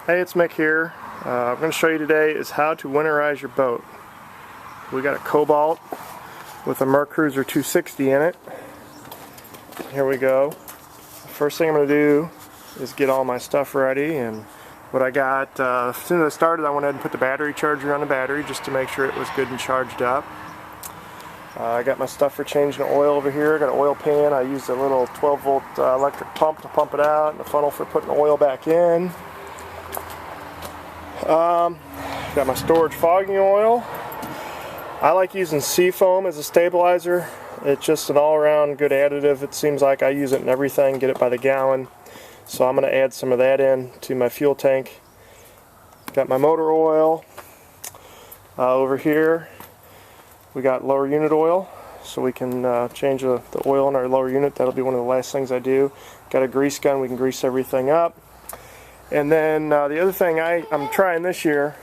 Hey, it's Mick here. I'm going to show you today is how to winterize your boat. We got a Cobalt with a Mercruiser 260 in it. Here we go. First thing I'm going to do is get all my stuff ready, and what I got, as soon as I started, I went ahead and put the battery charger on the battery just to make sure it was good and charged up. I got my stuff for changing the oil over here. I got an oil pan. I used a little 12-volt electric pump to pump it out, and a funnel for putting the oil back in. Got my storage fogging oil. I like using seafoam as a stabilizer. It's just an all-around good additive. It seems like I use it in everything, get it by the gallon. So I'm going to add some of that in to my fuel tank. Got my motor oil. Over here we got lower unit oil, so we can change the oil in our lower unit. That'll be one of the last things I do. Got a grease gun, we can grease everything up. And then the other thing I'm trying this year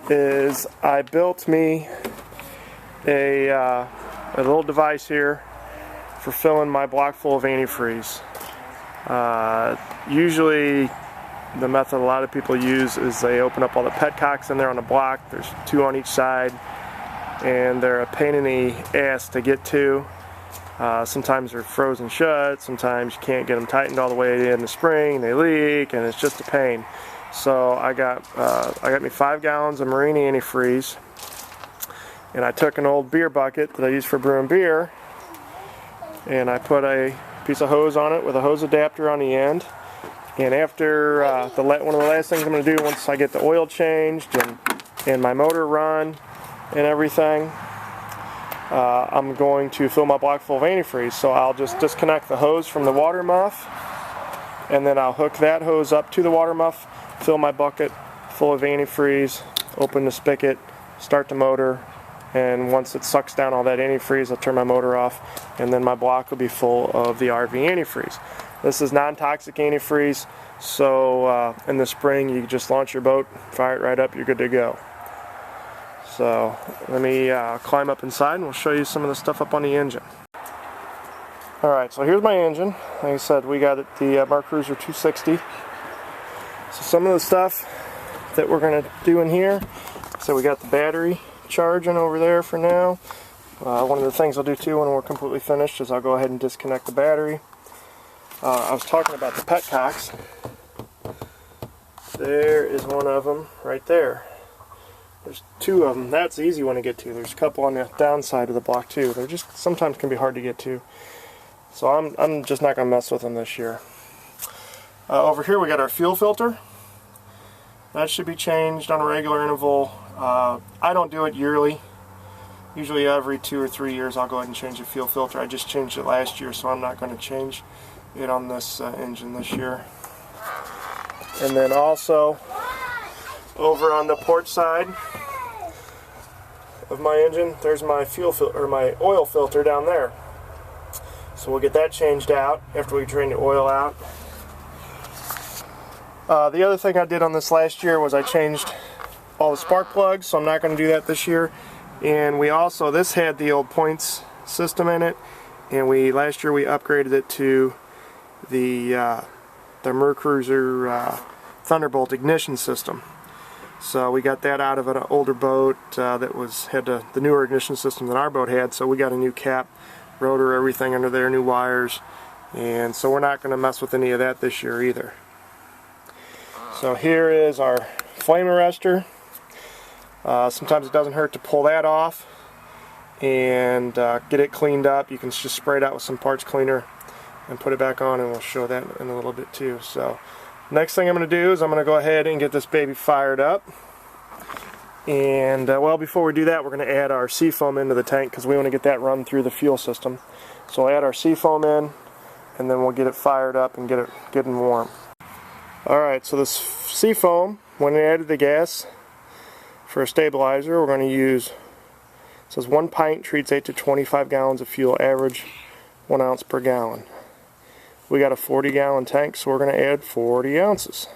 is I built me a little device here for filling my block full of antifreeze. Usually the method a lot of people use is they open up all the petcocks in there on the block. There's 2 on each side, and they're a pain in the ass to get to. Sometimes they're frozen shut, sometimes you can't get them tightened all the way in the spring, they leak, and it's just a pain. So I got me 5 gallons of marine antifreeze, and I took an old beer bucket that I use for brewing beer, and I put a piece of hose on it with a hose adapter on the end. And after one of the last things I'm going to do once I get the oil changed and my motor run and everything, I'm going to fill my block full of antifreeze. So I'll just disconnect the hose from the water muff, and then I'll hook that hose up to the water muff, fill my bucket full of antifreeze, open the spigot, start the motor, and once it sucks down all that antifreeze, I'll turn my motor off, and then my block will be full of the RV antifreeze. This is non-toxic antifreeze, so in the spring you just launch your boat, fire it right up, you're good to go. So let me climb up inside and we'll show you some of the stuff up on the engine. Alright, so here's my engine. Like I said, we got it the Mercruiser 260. So some of the stuff that we're going to do in here, so we got the battery charging over there for now. One of the things I'll do too when we're completely finished is I'll go ahead and disconnect the battery. I was talking about the petcocks. There is one of them right there. There's 2 of them. That's the easy one to get to. There's a couple on the downside of the block too. They're just sometimes can be hard to get to. So I'm just not going to mess with them this year. Over here we got our fuel filter. That should be changed on a regular interval. I don't do it yearly. Usually every 2 or 3 years I'll go ahead and change the fuel filter. I just changed it last year, so I'm not going to change it on this engine this year. And then also over on the port side of my engine, there's my my oil filter down there. So we'll get that changed out after we drain the oil out. The other thing I did on this last year was I changed all the spark plugs, so I'm not going to do that this year. And we also, this had the old points system in it, and last year we upgraded it to the Mercruiser Thunderbolt ignition system. So we got that out of an older boat that had the newer ignition system than our boat had, so we got a new cap, rotor, everything under there, new wires, and so we're not going to mess with any of that this year either. So here is our flame arrestor. Sometimes it doesn't hurt to pull that off and get it cleaned up. You can just spray it out with some parts cleaner and put it back on, and we'll show that in a little bit too. So next thing I'm going to do is I'm going to go ahead and get this baby fired up. And well, before we do that, we're going to add our seafoam into the tank because we want to get that run through the fuel system. So I'll add our seafoam in, and then we'll get it fired up and get it getting warm. Alright, so this seafoam, when we added the gas for a stabilizer, we're going to use, it says 1 pint treats 8 to 25 gallons of fuel, average 1 ounce per gallon. We got a 40-gallon tank, so we're going to add 40 ounces.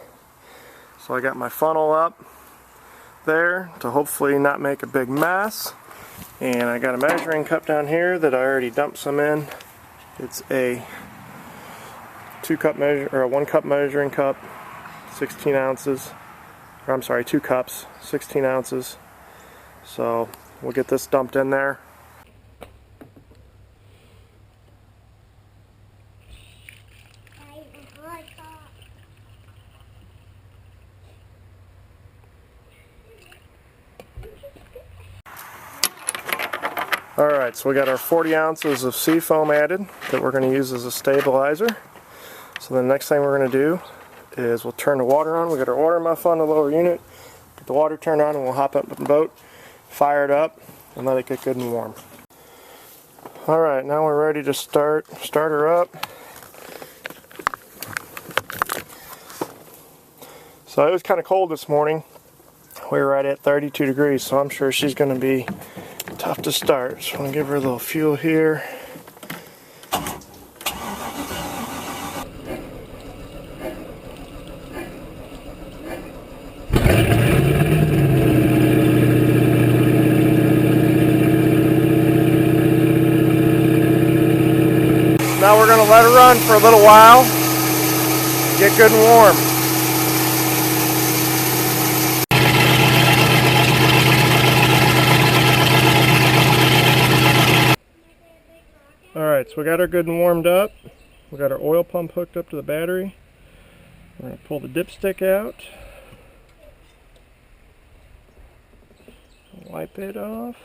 So I got my funnel up there to hopefully not make a big mess, and I got a measuring cup down here that I already dumped some in. It's a 1 cup measuring cup, 16 ounces. or I'm sorry, 2 cups, 16 ounces. So we'll get this dumped in there. Alright, so we got our 40 ounces of sea foam added that we're going to use as a stabilizer. So the next thing we're going to do is we'll turn the water on. We got our water muff on the lower unit, get the water turned on, and we'll hop up in the boat, fire it up, and let it get good and warm. Alright, now we're ready to start her up. So it was kind of cold this morning. We were right at 32 degrees, so I'm sure she's going to be tough to start. So I'm going to give her a little fuel here. Now we're going to let her run for a little while, get good and warm. Alright, so we got her good and warmed up. We got our oil pump hooked up to the battery. We're going to pull the dipstick out. Wipe it off.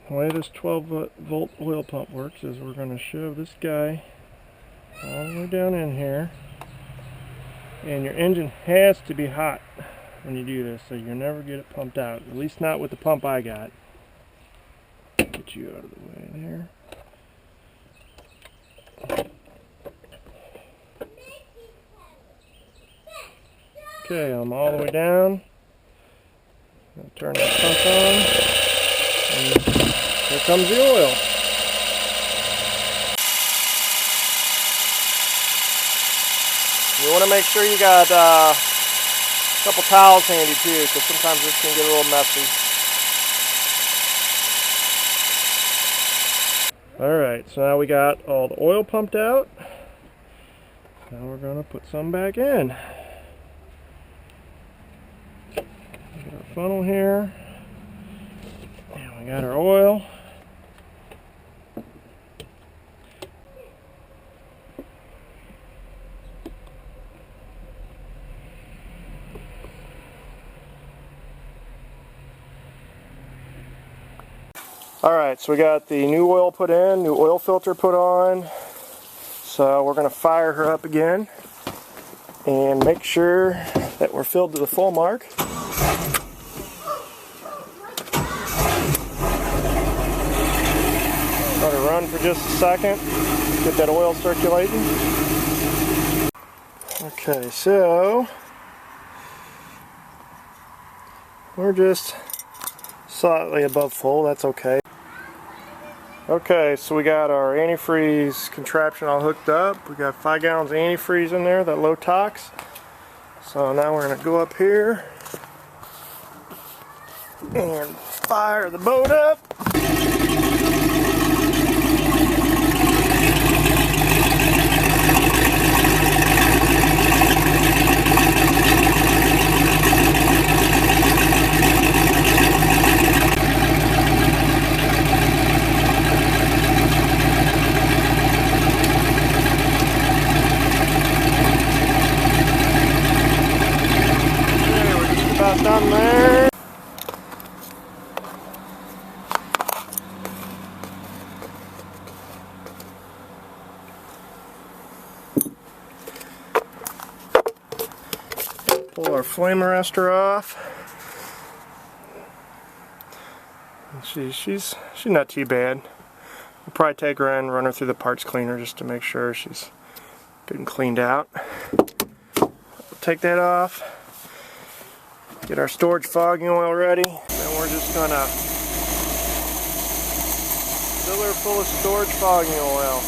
The way this 12-volt oil pump works is we're going to shove this guy all the way down in here. And your engine has to be hot when you do this, so you'll never get it pumped out. At least not with the pump I got. Get you out of the way there. Okay, I'm all the way down. I'll turn that pump on. And here comes the oil. You want to make sure you got a couple towels handy too, because sometimes this can get a little messy. Alright, so now we got all the oil pumped out. Now we're going to put some back in. Get our funnel here. And we got our oil. Alright, so we got the new oil put in, new oil filter put on. So we're going to fire her up again and make sure that we're filled to the full mark. Let her run for just a second, get that oil circulating. Okay, so we're just slightly above full, that's okay. Okay, so we got our antifreeze contraption all hooked up. We got 5 gallons of antifreeze in there, that low tox. So now we're going to go up here and fire the boat up. Done there. Pull our flame arrestor off. And she's not too bad. We'll probably take her in, run her through the parts cleaner just to make sure she's good and cleaned out. We'll take that off. Get our storage fogging oil ready. Then we're just gonna fill her full of storage fogging oil.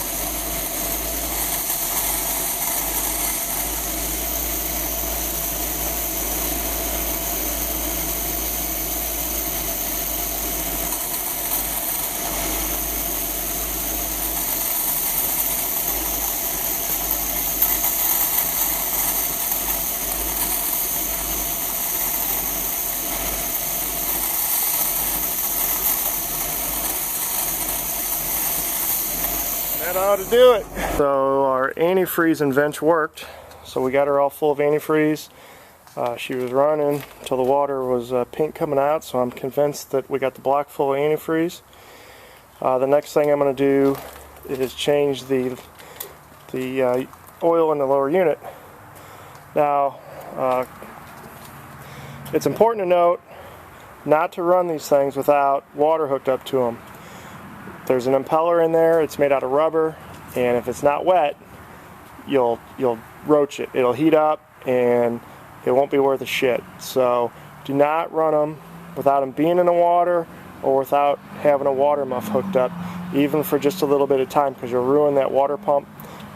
That ought to do it. So our antifreeze and vent worked. So we got her all full of antifreeze. She was running until the water was pink coming out, so I'm convinced that we got the block full of antifreeze. The next thing I'm going to do is change the oil in the lower unit. Now, it's important to note not to run these things without water hooked up to them. There's an impeller in there, it's made out of rubber, and if it's not wet, you'll roach it. It'll heat up and it won't be worth a shit. So do not run them without them being in the water or without having a water muff hooked up, even for just a little bit of time, because you'll ruin that water pump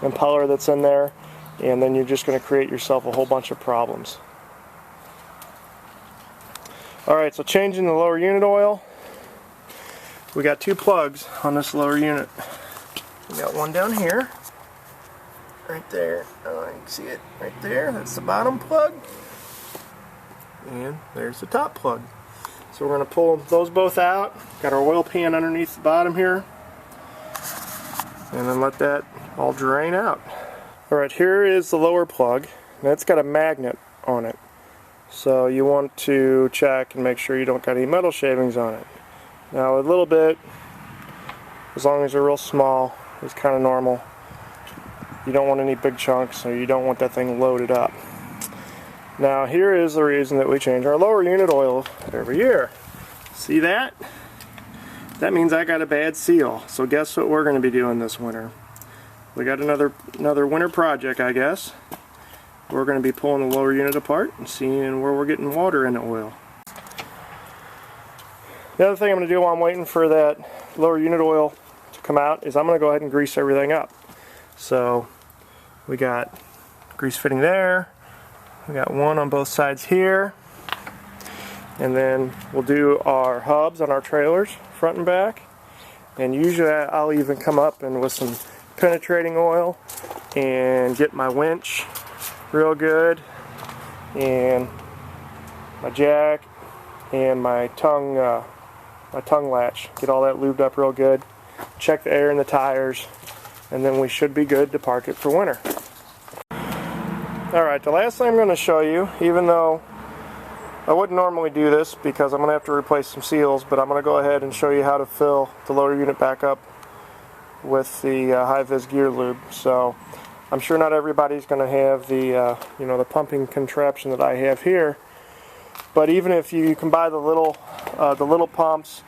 impeller that's in there, and then you're just going to create yourself a whole bunch of problems. Alright, so changing the lower unit oil. We got two plugs on this lower unit. We got one down here, right there. Oh, you can see it right there. That's the bottom plug. And there's the top plug. So we're going to pull those both out. Got our oil pan underneath the bottom here. And then let that all drain out. Alright, here is the lower plug. And it's got a magnet on it. So you want to check and make sure you don't got any metal shavings on it. Now a little bit, as long as they're real small, is kind of normal. You don't want any big chunks, so you don't want that thing loaded up. Now here is the reason that we change our lower unit oil every year. See that? That means I got a bad seal. So guess what we're going to be doing this winter? We got another winter project, I guess. We're going to be pulling the lower unit apart and seeing where we're getting water in the oil. The other thing I'm going to do while I'm waiting for that lower unit oil to come out is I'm going to go ahead and grease everything up. So we got grease fitting there, we got one on both sides here, and then we'll do our hubs on our trailers, front and back. And usually I'll even come up and with some penetrating oil and get my winch real good, and my jack, and my tongue latch. Get all that lubed up real good. Check the air in the tires, and then we should be good to park it for winter. Alright, the last thing I'm going to show you, even though I wouldn't normally do this because I'm going to have to replace some seals, but I'm going to go ahead and show you how to fill the lower unit back up with the high-vis gear lube. So I'm sure not everybody's going to have the the pumping contraption that I have here, but even if you can buy the little pumps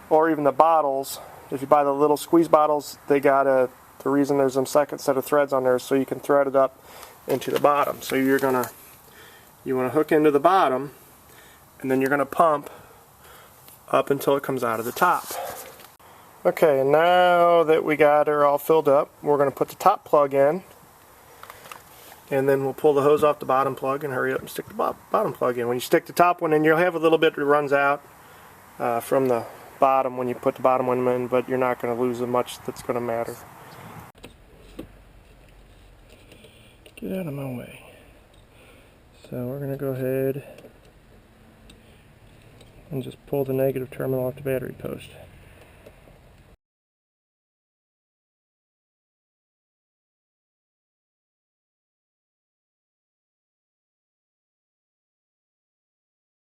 or even the bottles, if you buy the little squeeze bottles, they got the reason there's a second set of threads on there so you can thread it up into the bottom. So you want to hook into the bottom, and then you're going to pump up until it comes out of the top. Okay, and now that we got her all filled up, we're going to put the top plug in, and then we'll pull the hose off the bottom plug and hurry up and stick the bottom plug in. When you stick the top one in, you'll have a little bit that runs out from the bottom when you put the bottom one in, but you're not going to lose as much that's going to matter. Get out of my way. So we're going to go ahead and just pull the negative terminal off the battery post.